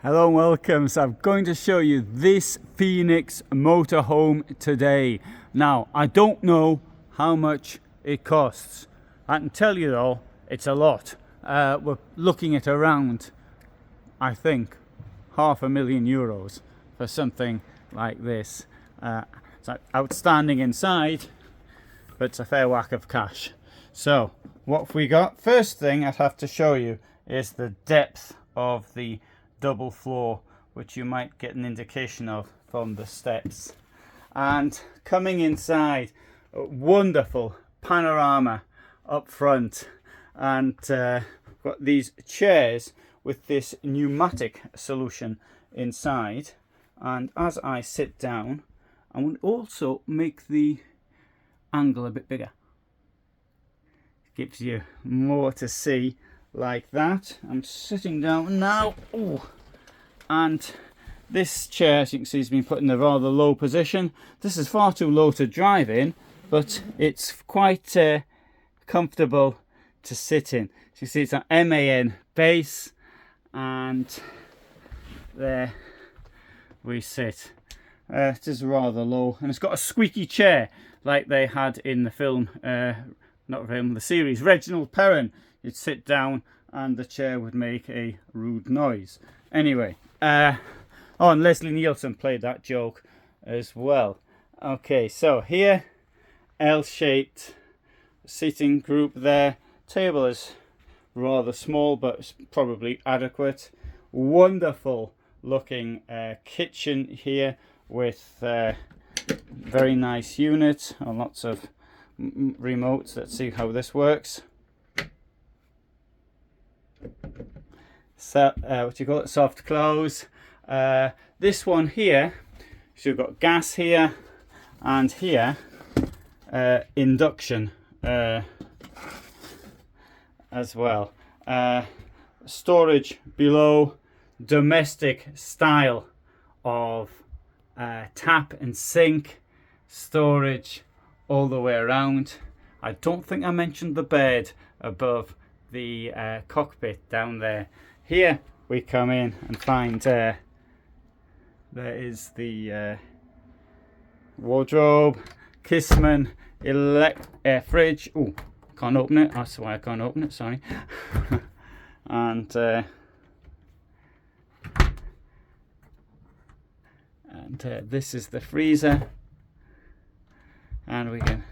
Hello and welcome. So I'm going to show you this Phoenix motorhome today. Now, I don't know how much it costs. I can tell you though, it's a lot. We're looking at around, I think, €500,000 for something like this. It's outstanding inside, but it's a fair whack of cash. So, what have we got? First thing I'd have to show you is the depth of the double floor, which you might get an indication of from the steps. And coming inside, a wonderful panorama up front, and got these chairs with this pneumatic solution inside. And as I sit down, I will also make the angle a bit bigger. Gives you more to see like that. I'm sitting down now. Ooh. And this chair, as you can see, has been put in a rather low position. This is far too low to drive in, but it's quite comfortable to sit in. So you see it's an MAN base, and there we sit. It is rather low, and it's got a squeaky chair like they had in the film, not film, the series Reginald Perrin. You'd sit down and the chair would make a rude noise. Anyway, oh, and Leslie Nielsen played that joke as well. Okay, so here, L-shaped seating group there. Table is rather small, but it's probably adequate. Wonderful looking kitchen here with very nice unit and lots of remotes. Let's see how this works. So, what do you call it? Soft close. This one here, so you've got gas here and here, induction as well. Storage below, domestic style of tap and sink, storage all the way around. I don't think I mentioned the bed above the cockpit down there. Here we come in and find there is the wardrobe, Kissman fridge. Oh, can't open it. That's why I can't open it. Sorry. And this is the freezer, and we can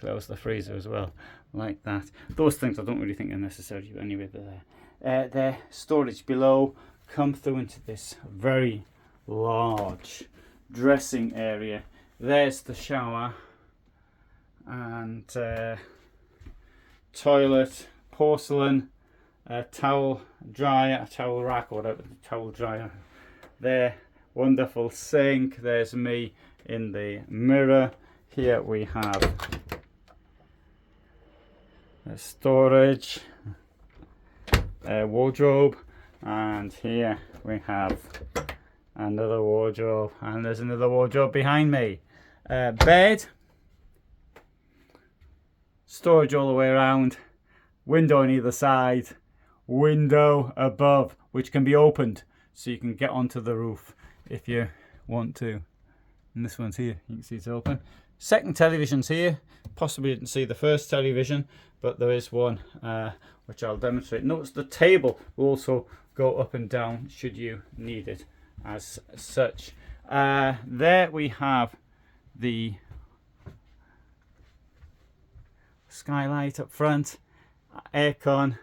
close the freezer as well, like that. Those things I don't really think are necessary, but anyway, they're there. Their storage below come through into this very large dressing area. There's the shower and toilet, porcelain, towel dryer, a towel rack, or whatever, towel dryer there. Wonderful sink. There's me in the mirror. Here we have storage, wardrobe, and here we have another wardrobe, and there's another wardrobe behind me. Bed, storage all the way around, window on either side, window above which can be opened so you can get onto the roof if you want to. And this one's here, you can see it's open. Second television's here. Possibly didn't see the first television, but there is one which I'll demonstrate. Notice the table will also go up and down should you need it as such. There we have the skylight up front, aircon,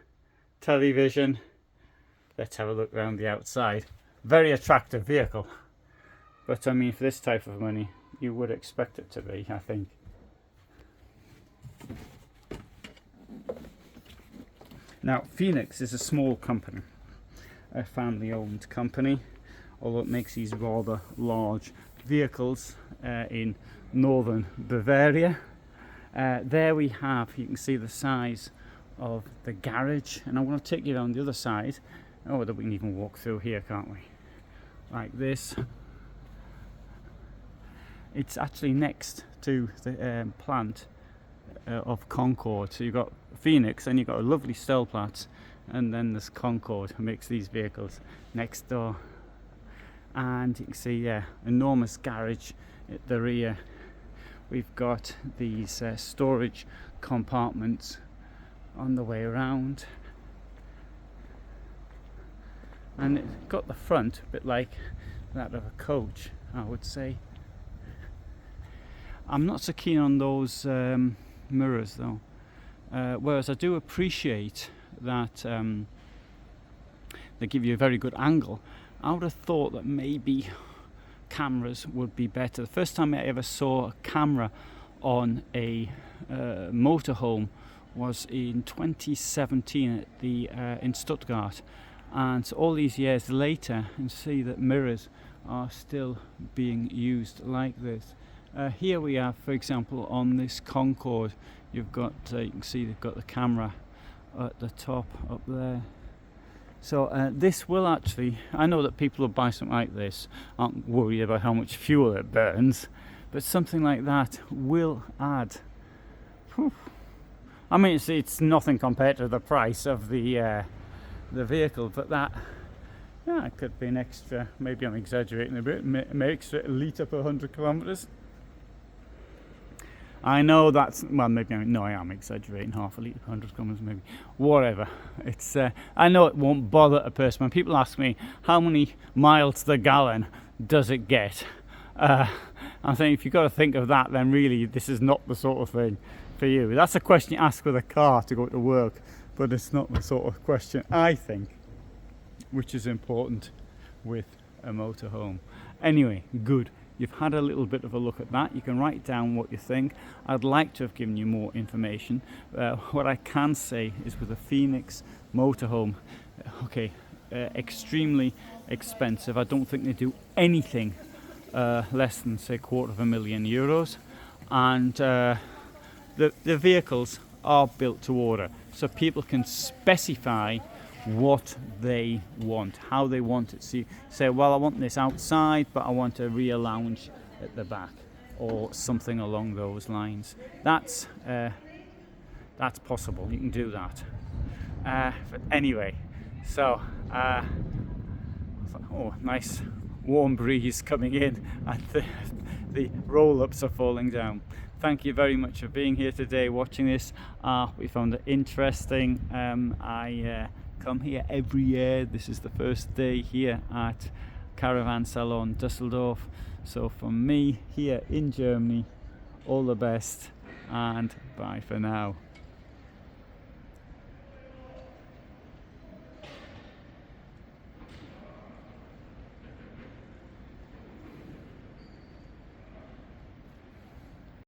television. Let's have a look around the outside. Very attractive vehicle, but I mean, for this type of money you would expect it to be, I think. Now, Phoenix is a small company, a family-owned company, although it makes these rather large vehicles in northern Bavaria. There we have, you can see the size of the garage, and I want to take you around the other side. Oh, that we can even walk through here, can't we? Like this. It's actually next to the plant of Concord. So you've got Phoenix, and you've got a lovely Stelplatz, and then there's Concord, who makes these vehicles next door and you can see, yeah, enormous garage at the rear. We've got these storage compartments on the way around, and it's got the front a bit like that of a coach, I would say. I'm not so keen on those mirrors though, whereas I do appreciate that they give you a very good angle. I would have thought that maybe cameras would be better. The first time I ever saw a camera on a motorhome was in 2017 at the in Stuttgart, and all these years later, you see that mirrors are still being used like this. Here we have, for example, on this Concorde, you've got you can see they've got the camera at the top up there. So this will actually, I know that people who buy something like this aren't worried about how much fuel it burns, but something like that will add. Whew. I mean, it's nothing compared to the price of the vehicle, but that, yeah, it could be an extra, maybe I'm exaggerating a bit, extra litre per 100 kilometres. I know that's, well, maybe I am exaggerating, half a litre per 100 kilometres maybe, whatever. It's I know it won't bother a person. When people ask me how many miles to the gallon does it get, I'm saying if you've got to think of that, then really this is not the sort of thing for you. That's a question you ask with a car to go to work, but it's not the sort of question I think which is important with a motorhome. Anyway, good. You've had a little bit of a look at that. You can write down what you think. I'd like to have given you more information. What I can say is with a Phoenix motorhome, okay, extremely expensive. I don't think they do anything less than, say, €250,000, and the vehicles are built to order, so people can specify what they want, how they want it. So you say, well, I want this outside, but I want a rear lounge at the back, or something along those lines. That's possible. You can do that. But anyway, so oh, nice warm breeze coming in, and the roll-ups are falling down. Thank you very much for being here today, watching this. We found it interesting. I come here every year. This is the first day here at Caravan Salon Düsseldorf. So from me here in Germany, all the best and bye for now.